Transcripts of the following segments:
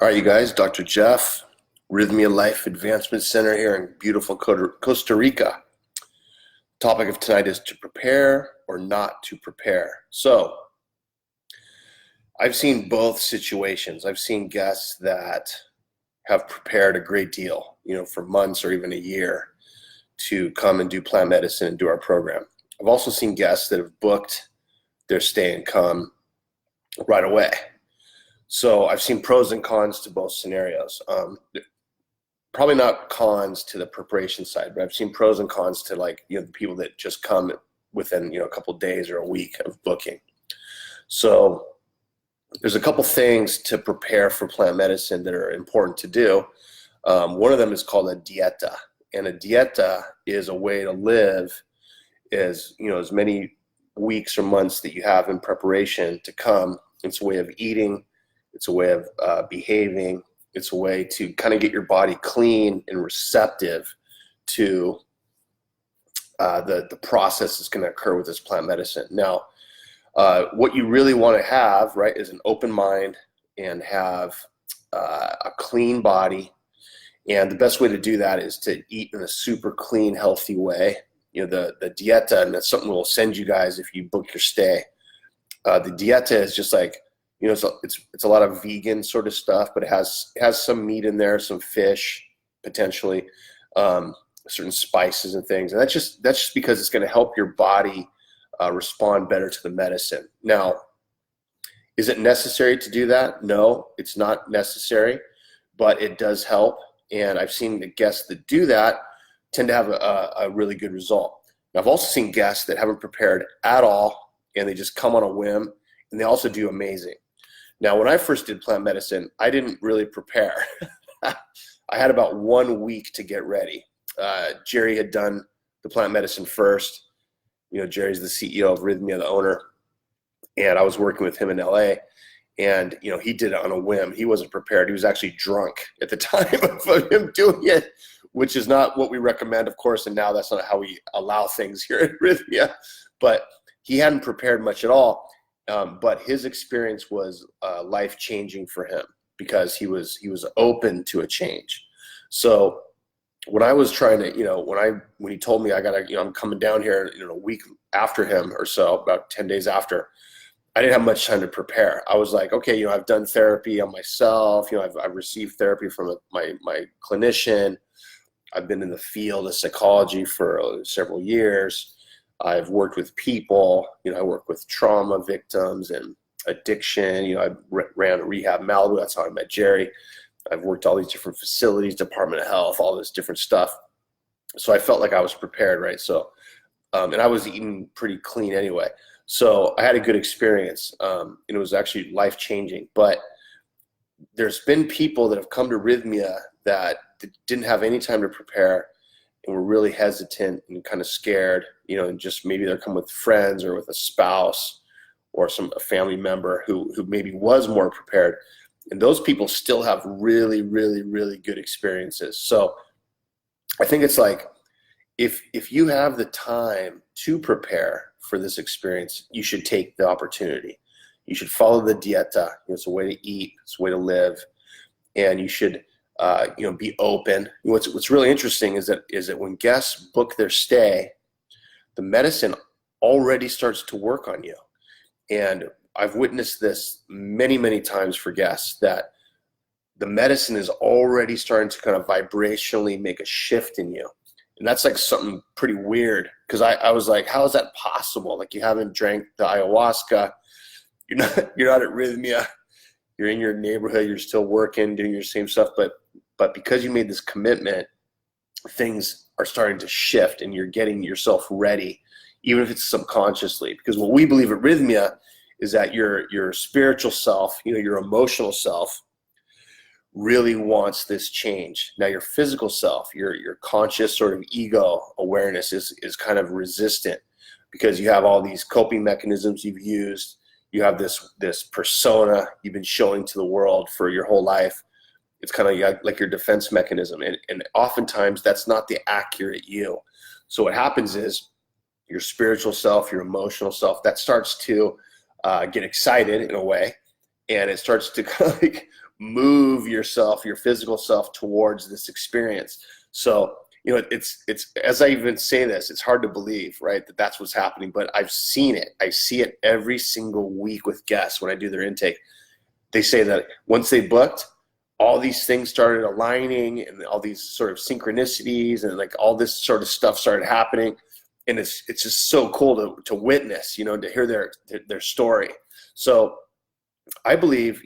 All right, you guys, Dr. Jeff, Rythmia Life Advancement Center here in beautiful Costa Rica. Topic of tonight is to prepare or not to prepare. So I've seen both situations. I've seen guests that have prepared a great deal, for months or even a year to come and do plant medicine and do our program. I've also seen guests that have booked their stay and come right away. So I've seen pros and cons to both scenarios. Probably not cons to the preparation side, but I've seen pros and cons to the people that just come within, a couple of days or a week of booking. So there's a couple things to prepare for plant medicine that are important to do. One of them is called a dieta, and a dieta is a way to live as many weeks or months that you have in preparation to come. It's a way of eating. It's a way of behaving. It's a way to kind of get your body clean and receptive to the process that's going to occur with this plant medicine. Now, what you really want to have, right, is an open mind and have a clean body. And the best way to do that is to eat in a super clean, healthy way. The dieta, and that's something we'll send you guys if you book your stay. The dieta is just like, it's a lot of vegan sort of stuff, but it has some meat in there, some fish, potentially, certain spices and things. And that's just because it's going to help your body respond better to the medicine. Now, is it necessary to do that? No, it's not necessary, but it does help. And I've seen the guests that do that tend to have a really good result. Now, I've also seen guests that haven't prepared at all, and they just come on a whim, and they also do amazing. Now, when I first did plant medicine, I didn't really prepare. I had about 1 week to get ready. Jerry had done the plant medicine first. Jerry's the CEO of Rythmia, the owner, and I was working with him in LA. And, he did it on a whim. He wasn't prepared. He was actually drunk at the time of him doing it, which is not what we recommend, of course. And now that's not how we allow things here at Rythmia. But he hadn't prepared much at all. But his experience was life-changing for him because he was open to a change. So when I was trying to, when he told me I'm coming down here, a week after him or so, about 10 days after, I didn't have much time to prepare. I was like, okay, I've done therapy on myself. I've received therapy from my clinician. I've been in the field of psychology for several years. I've worked with people, I work with trauma victims and addiction. I ran a rehab Malibu. That's how I met Jerry. I've worked all these different facilities, Department of Health, all this different stuff. So I felt like I was prepared, right? So, and I was eating pretty clean anyway. So I had a good experience. And it was actually life-changing. But there's been people that have come to Rythmia that didn't have any time to prepare and were really hesitant and kind of scared, and just maybe they're coming with friends or with a spouse or a family member who maybe was more prepared. And those people still have really, really, really good experiences. So I think it's like, if you have the time to prepare for this experience, you should take the opportunity. You should follow the dieta. It's a way to eat, it's a way to live, and you should be open. What's really interesting is that when guests book their stay, the medicine already starts to work on you. And I've witnessed this many, many times for guests that the medicine is already starting to kind of vibrationally make a shift in you. And that's like something pretty weird, because I was like, how is that possible? Like, you haven't drank the ayahuasca, you're not at Rythmia, you're in your neighborhood, you're still working, doing your same stuff, but because you made this commitment, things are starting to shift and you're getting yourself ready, even if it's subconsciously. Because what we believe at Rythmia is that your spiritual self, your emotional self, really wants this change. Now your physical self, your conscious sort of ego awareness is kind of resistant, because you have all these coping mechanisms you've used. You have this persona you've been showing to the world for your whole life. It's kind of like your defense mechanism. And oftentimes that's not the accurate you. So what happens is your spiritual self, your emotional self, that starts to get excited in a way. And it starts to kind of like move yourself, your physical self, towards this experience. So, it's as I even say this, it's hard to believe, right, that that's what's happening, but I've seen it. I see it every single week with guests when I do their intake. They say that once they booked, all these things started aligning, and all these sort of synchronicities and like all this sort of stuff started happening. And it's just so cool to witness, to hear their story. So I believe,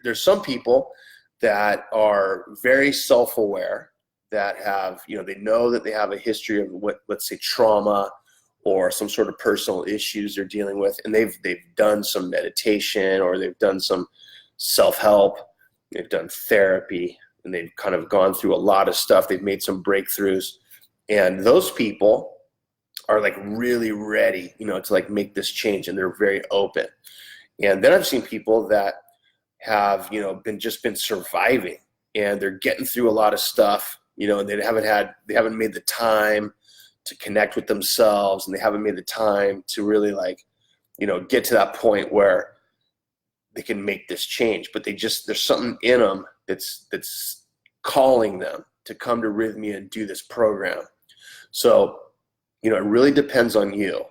there's some people that are very self-aware, that have, they know that they have a history of let's say trauma or some sort of personal issues they're dealing with, and they've done some meditation, or they've done some self-help, they've done therapy, and they've kind of gone through a lot of stuff. They've made some breakthroughs, and those people are like really ready, to like make this change, and they're very open. And then I've seen people that have, been surviving, and they're getting through a lot of stuff, and they haven't made the time to connect with themselves, and they haven't made the time to really get to that point where they can make this change. But there's something in them that's calling them to come to Rythmia and do this program. So, it really depends on you.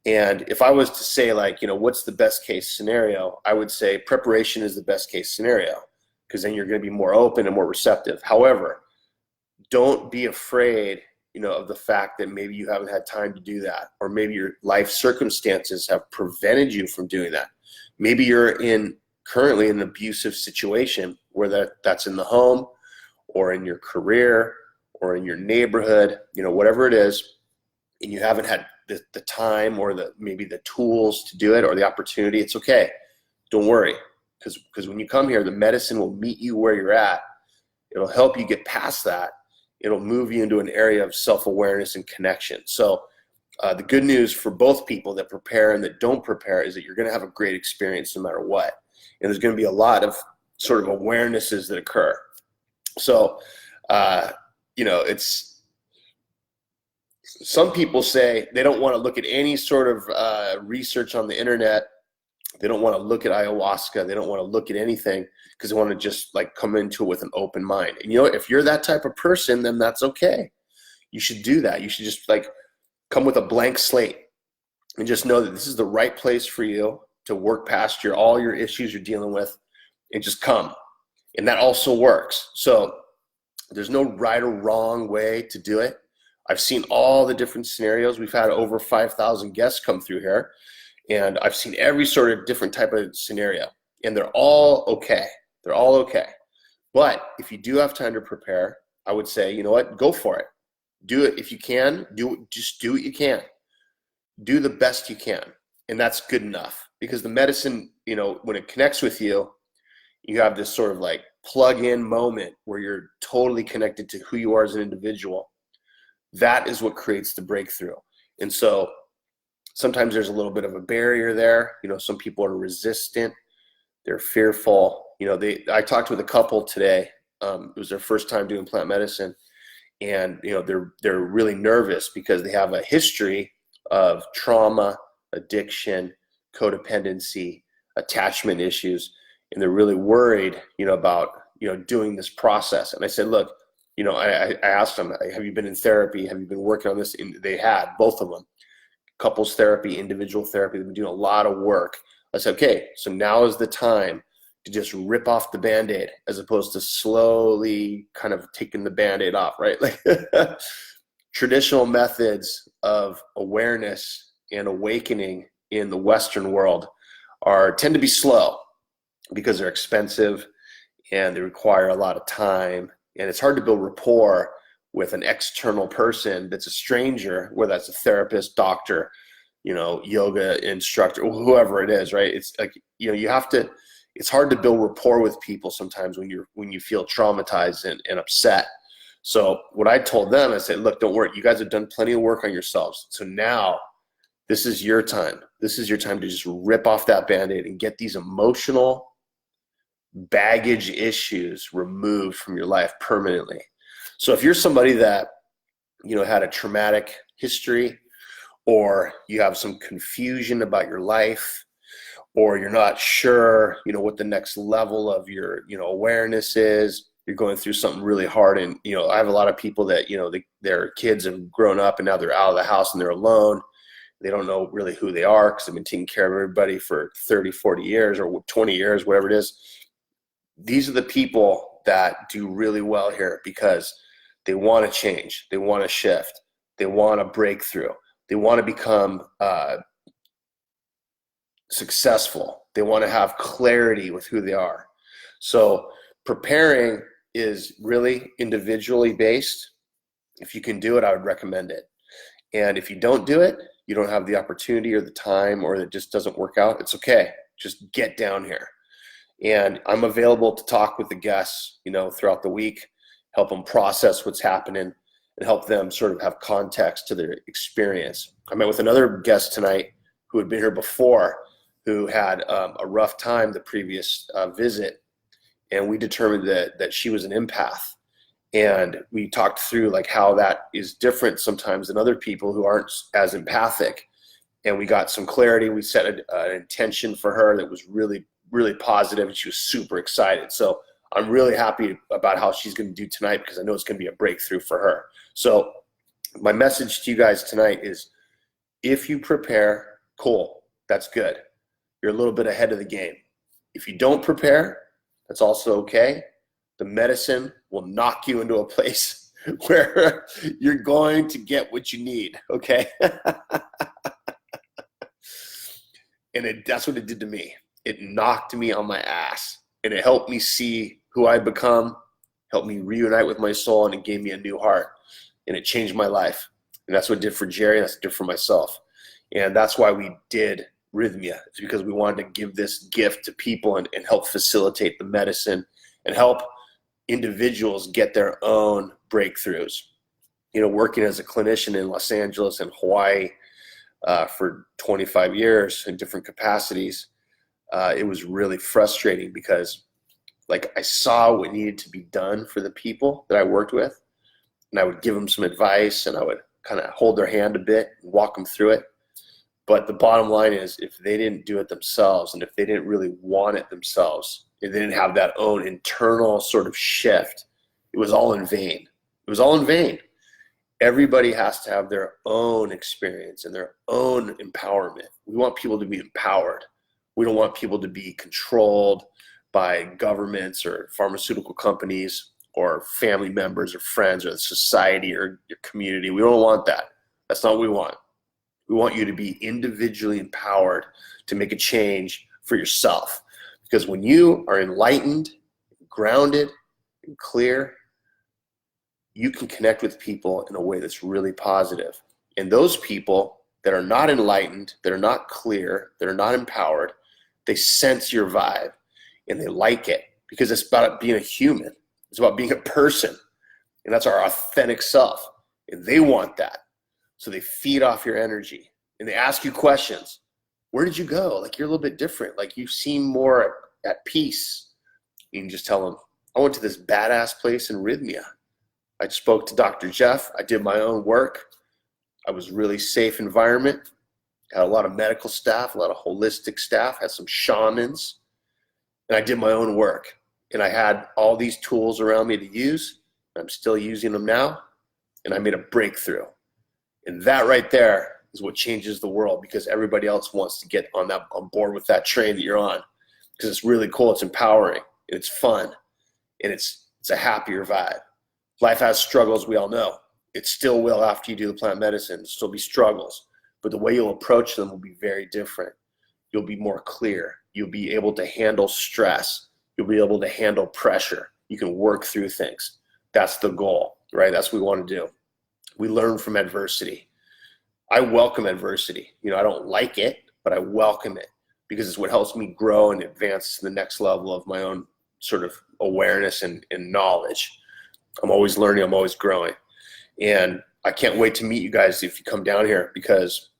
And if I was to say what's the best case scenario, I would say preparation is the best case scenario, because then you're going to be more open and more receptive. However, don't be afraid, of the fact that maybe you haven't had time to do that, or maybe your life circumstances have prevented you from doing that. Maybe you're currently in an abusive situation, where that's in the home, or in your career, or in your neighborhood, whatever it is, and you haven't had the time or maybe the tools to do it, or the opportunity. It's okay. Don't worry, because when you come here, the medicine will meet you where you're at. It'll help you get past that. It'll move you into an area of self-awareness and connection. So the good news for both people that prepare and that don't prepare is that you're going to have a great experience no matter what. And there's going to be a lot of sort of awarenesses that occur. So, it's, some people say they don't want to look at any sort of research on the internet. They don't want to look at ayahuasca. They don't want to look at anything, because they want to just come into it with an open mind. And if you're that type of person, then that's okay. You should do that. You should just come with a blank slate and just know that this is the right place for you to work past all your issues you're dealing with, and just come. And that also works. So there's no right or wrong way to do it. I've seen all the different scenarios. We've had over 5,000 guests come through here, and I've seen every sort of different type of scenario, and they're all okay. They're all okay. But if you do have time to prepare, I would say, you know what, go for it. Do it if you can. Just do what you can. Do the best you can, and that's good enough. Because the medicine, when it connects with you, you have this sort of plug-in moment where you're totally connected to who you are as an individual. That is what creates the breakthrough. And so sometimes there's a little bit of a barrier there. Some people are resistant. They're fearful. I talked with a couple today. It was their first time doing plant medicine. And, they're really nervous because they have a history of trauma, addiction, codependency, attachment issues. And they're really worried, about, doing this process. And I said, look, I asked them, have you been in therapy? Have you been working on this? And they had, both of them. Couples therapy, individual therapy. They've been doing a lot of work. I said, okay, so now is the time to just rip off the Band-Aid, as opposed to slowly kind of taking the Band-Aid off, right? Traditional methods of awareness and awakening in the Western world tend to be slow, because they're expensive and they require a lot of time. And it's hard to build rapport with an external person that's a stranger, whether that's a therapist, doctor, yoga instructor, whoever it is, right? It's you have to, it's hard to build rapport with people sometimes when you feel traumatized and upset. So what I told them, I said, look, don't worry. You guys have done plenty of work on yourselves. So now this is your time. This is your time to just rip off that Band-Aid and get these emotional baggage issues removed from your life permanently. So if you're somebody that, had a traumatic history, or you have some confusion about your life, or you're not sure, what the next level of your, awareness is. You're going through something really hard. And, I have a lot of people that, their kids have grown up and now they're out of the house and they're alone. They don't know really who they are because they've been taking care of everybody for 30, 40 years or 20 years, whatever it is. These are the people that do really well here because they want to change. They want to shift. They want to break through. They want to become successful. They want to have clarity with who they are. So preparing is really individually based. If you can do it, I would recommend it. And if you don't do it, you don't have the opportunity or the time, or it just doesn't work out, it's okay. Just get down here. And I'm available to talk with the guests, throughout the week, help them process what's happening and help them sort of have context to their experience. I met with another guest tonight who had been here before, who had a rough time the previous visit. And we determined that she was an empath. And we talked through like how that is different sometimes than other people who aren't as empathic. And we got some clarity. We set an intention for her that was really, really positive, and she was super excited. So I'm really happy about how she's going to do tonight because I know it's going to be a breakthrough for her. So my message to you guys tonight is, if you prepare, cool, that's good. You're a little bit ahead of the game. If you don't prepare, that's also okay. The medicine will knock you into a place where you're going to get what you need, okay? And that's what it did to me. It knocked me on my ass, and it helped me see who I'd become, helped me reunite with my soul, and it gave me a new heart, and it changed my life. And that's what it did for Jerry, and that's what it did for myself. And that's why we did Rythmia. It's because we wanted to give this gift to people and help facilitate the medicine and help individuals get their own breakthroughs. Working as a clinician in Los Angeles and Hawaii for 25 years in different capacities, it was really frustrating because I saw what needed to be done for the people that I worked with, and I would give them some advice and I would kind of hold their hand a bit and walk them through it. But the bottom line is, if they didn't do it themselves, and if they didn't really want it themselves, if they didn't have that own internal sort of shift, it was all in vain. It was all in vain. Everybody has to have their own experience and their own empowerment. We want people to be empowered. We don't want people to be controlled by governments or pharmaceutical companies or family members or friends or the society or your community. We don't want that. That's not what we want. We want you to be individually empowered to make a change for yourself. Because when you are enlightened, grounded, and clear, you can connect with people in a way that's really positive. And those people that are not enlightened, that are not clear, that are not empowered, they sense your vibe and they like it, because it's about being a human. It's about being a person. And that's our authentic self. And they want that. So they feed off your energy and they ask you questions. Where did you go? You're a little bit different. You seem more at peace. You can just tell them, I went to this badass place in Rythmia. I spoke to Dr. Jeff. I did my own work. I was really safe environment. Had a lot of medical staff, a lot of holistic staff, had some shamans. And I did my own work. And I had all these tools around me to use. I'm still using them now. And I made a breakthrough. And that right there is what changes the world, because everybody else wants to get on board with that train that you're on, because it's really cool. It's empowering and it's fun and it's a happier vibe. Life has struggles, we all know. It still will after you do the plant medicine. There'll still be struggles, but the way you'll approach them will be very different. You'll be more clear. You'll be able to handle stress. You'll be able to handle pressure. You can work through things. That's the goal, right? That's what we want to do. We learn from adversity. I welcome adversity. I don't like it, but I welcome it because it's what helps me grow and advance to the next level of my own sort of awareness and knowledge. I'm always learning. I'm always growing. And I can't wait to meet you guys if you come down here, because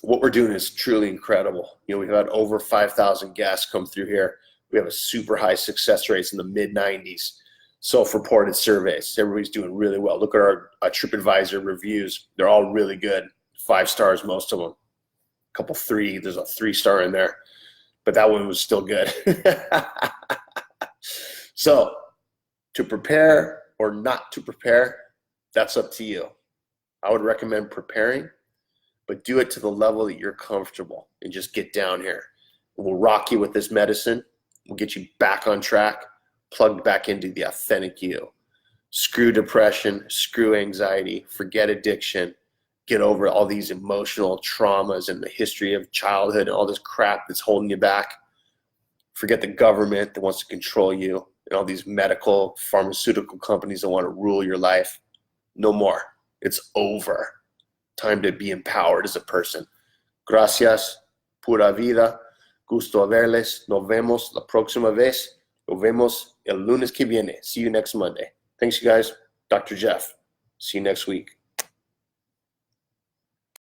what we're doing is truly incredible. We've had over 5,000 guests come through here. We have a super high success rates in the mid-90s. Self-reported surveys. Everybody's doing really well. Look at our TripAdvisor reviews. They're all really good. 5 stars, most of them. There's a 3-star in there. but that one was still good. So, to prepare or not to prepare, that's up to you. I would recommend preparing, but do it to the level that you're comfortable and just get down here. We'll rock you with this medicine. We'll get you back on track, plugged back into the authentic you. Screw depression, screw anxiety, forget addiction, get over all these emotional traumas and the history of childhood and all this crap that's holding you back. Forget the government that wants to control you and all these medical, pharmaceutical companies that want to rule your life. No more. It's over. Time to be empowered as a person. Gracias, pura vida. Gusto verles. Nos vemos la próxima vez. Nos vemos el lunes que viene. See you next Monday. Thanks, you guys. Dr. Jeff. See you next week.